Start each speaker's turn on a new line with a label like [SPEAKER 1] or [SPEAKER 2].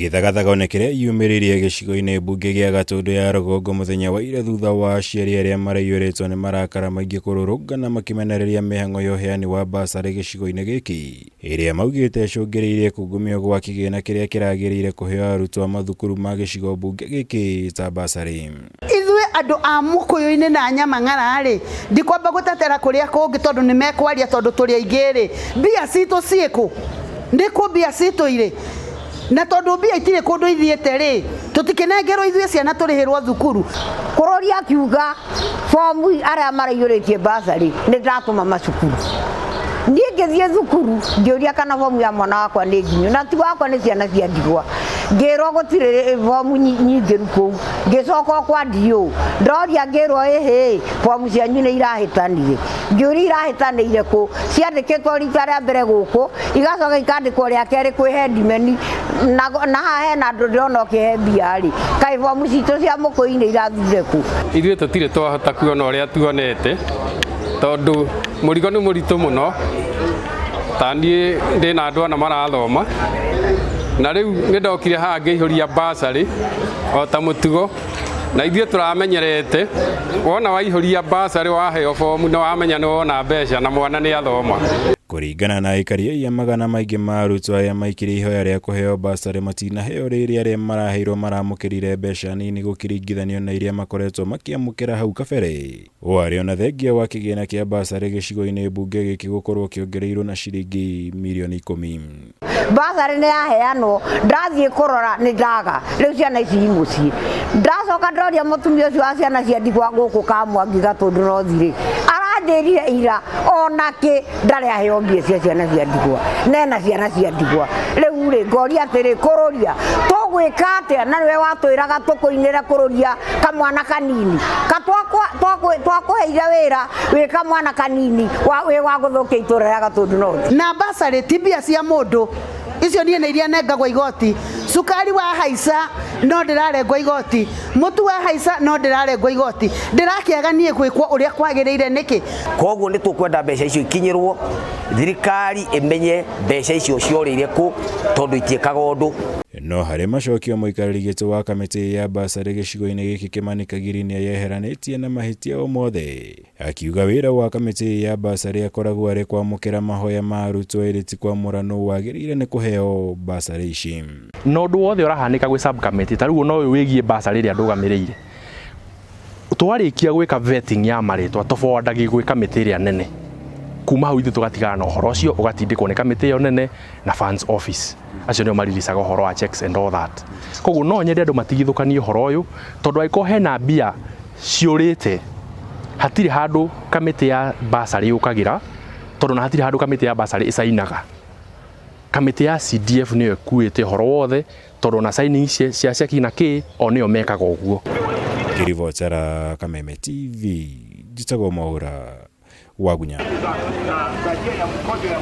[SPEAKER 1] Githagathaga onekire yumiririe gicigo-ini mbunge gia Gatundu ya Rũgongo muthenya wa ira thutha wa aciari aria maraiyũrĩtwo nĩ marakara maingĩ kũrũrũngana makimenereria mĩhang'o ya ũheani wa basarĩ gĩcigo-inĩ gĩkĩ ĩrĩa maugĩte ĩcũngĩrĩirie kungumio gwa kĩgĩna kĩrĩa kĩragĩrĩire kũheo arutwo a mathukuru ma gĩcigo mbunge gĩkĩ ta basarĩ.
[SPEAKER 2] Ithuĩ andũ a Mũkũyũ-inĩ na Nyamang'ara-rĩ ndikwamba gũtetera kũrĩa kũngĩ tondũ nĩ mekwaria tondũ tũrĩ aingĩ-rĩ mbia citũ ciĩkũ ndĩkũ mbia citũ irĩ na tondu mbia itirĩ kũndũ ithiĩte-rĩ tũtikenengerwo ithuĩ ciana tũrĩhĩrwo thukuru.
[SPEAKER 3] Kũrũria akiuga fomu arĩa maraiyũrĩtie basarĩ nĩ ndatũma macukuru. Niĩ ngĩthiĩ thukuru ngĩũria kana fomu ya mwana wakwa nĩ nginyu na ti wakwa nĩ ciana cia ndigwa ngĩrwo gũtirĩ fomu nyingĩru kũu ngĩcoka kwa DO ndoria ngĩrwo ĩhĩ fomu cianyu nĩ irahĩtanire ngĩũria irahĩtanĩire kũ ciandĩkĩtwo rita rĩa mbere gũkũ igacoka ikandĩkwo rĩa kerĩ kwĩ headman na haha hena andũ ndĩrona ũkĩhe mbia-rĩ kaĩ fomu citũ cia Mũkũyũ-inĩ irathire kũ?
[SPEAKER 4] Ithuĩ tũtirĩ twahota kuona ũrĩa tuonete tondu mũrigo nĩ mũritũ mũno ta niĩ ndĩna andũ ana marathoma na rĩu nĩ ndokire haha ngĩihũria basarĩ o ta mũtugo na ithuĩ tũramenyerete wona waihũria basarĩ waheo fomu na wamenya nĩ wona mbeca na mwana nĩ athoma.
[SPEAKER 1] Kũringana na aikari ya magana maingĩ ma arutwo arĩa maikire ihoya rĩa kũheo basarĩ matinaheo rĩrĩ arĩa maraheirwo maramũkĩrire mbeca nini gũkĩringithanio na iria makoretwo makĩamũkĩra hau kabere. Warĩ ona thengia wa kĩgĩna kĩa basarĩ gĩcigo-inĩ mbunge gĩkĩ gũkorwo kĩongereirwo na ciringi mirioni 10.
[SPEAKER 3] Basarĩ nĩ yaheanwo ndathiĩ kũrora nĩ ndaga rĩu ciana ici mũciĩ ndacoka ndoria mũtumia ũcio wa ciana cia ndigwa gũkũ Kamwangi Gatundu North-rĩ arandĩrire ira onake ndarĩ aheo mbia cia ciana cia ndigwa nena ciana cia ndigwa rĩu-rĩ ngoria atĩrĩ kũrũria tũgwĩka atĩa na nĩwe watwĩraga tũkũinĩre kũrũria kamwana kanini twakũheire wĩra wĩ kamwana kanini wĩ wa gũthũkia itũra rĩa Gatundu North.
[SPEAKER 2] Na basarĩ ti mbia cia mũndũ icio niĩ nĩ iria nengagwo igoti. Cukari wa haica no ndĩrarengwo igoti, mũtu wa haica no ndĩrarengwo igoti, ndĩrakĩaga niĩ gwĩkwo ũrĩa kwagĩrĩire nĩkĩ?
[SPEAKER 5] Koguo nĩ tũkwenda mbeca icio ikinyĩrwo thirikari ĩmenye mbeca icio ciorĩire kũ tondũ itiĩkaga ũndũ.
[SPEAKER 1] No harĩ macokio mũikarĩri gĩtĩ wa kamĩtĩ ya basarĩ gĩcigo-inĩ gĩkĩ Kĩmani Kagiri nĩeyeheranĩtie na mahĩtia o mothe, akiuga wĩra wa kamĩtĩ ya basarĩ akoragwo arĩ kwamũkĩra mahoya ma arutwo ĩrĩ ti kwamũra nũ wagĩrĩire nĩ kũheo basarĩ ici.
[SPEAKER 6] No ũndũ wothe ũrahanĩka gwĩ sub committee ta rĩu no wĩgie basarĩ ĩrĩa ndũgamĩrĩire twarĩkia gwĩka vetting ya marĩtwa tũbordagi gwĩ kamĩtĩ ĩrĩa nene kuma hau ithuĩ tũgatigana na ũhoro ũcio ũgatindĩkwo nĩ kamĩtĩ ĩyo nene na funds office acio nĩo mariricaga ũhoro wa checks and all that. Koguo no nyende andũ matigithũkanie ũhoro ũyũ tondũ angĩkorwo hena mbia ciũrĩte hatirĩ handũ kamĩtĩ ya basarĩ yũkagĩra tondũ na hatirĩ handũ kamĩtĩ ya basarĩ ĩcainaga. Kamĩtĩ ya CDF nĩyo ĩkuĩte ũhoro wothe tondũ na signing cia kĩgĩna kĩ o nĩyo mekaga ũguo.
[SPEAKER 1] Ngĩribotera Kameme TV njĩtagwo Mwaũra Wagunya.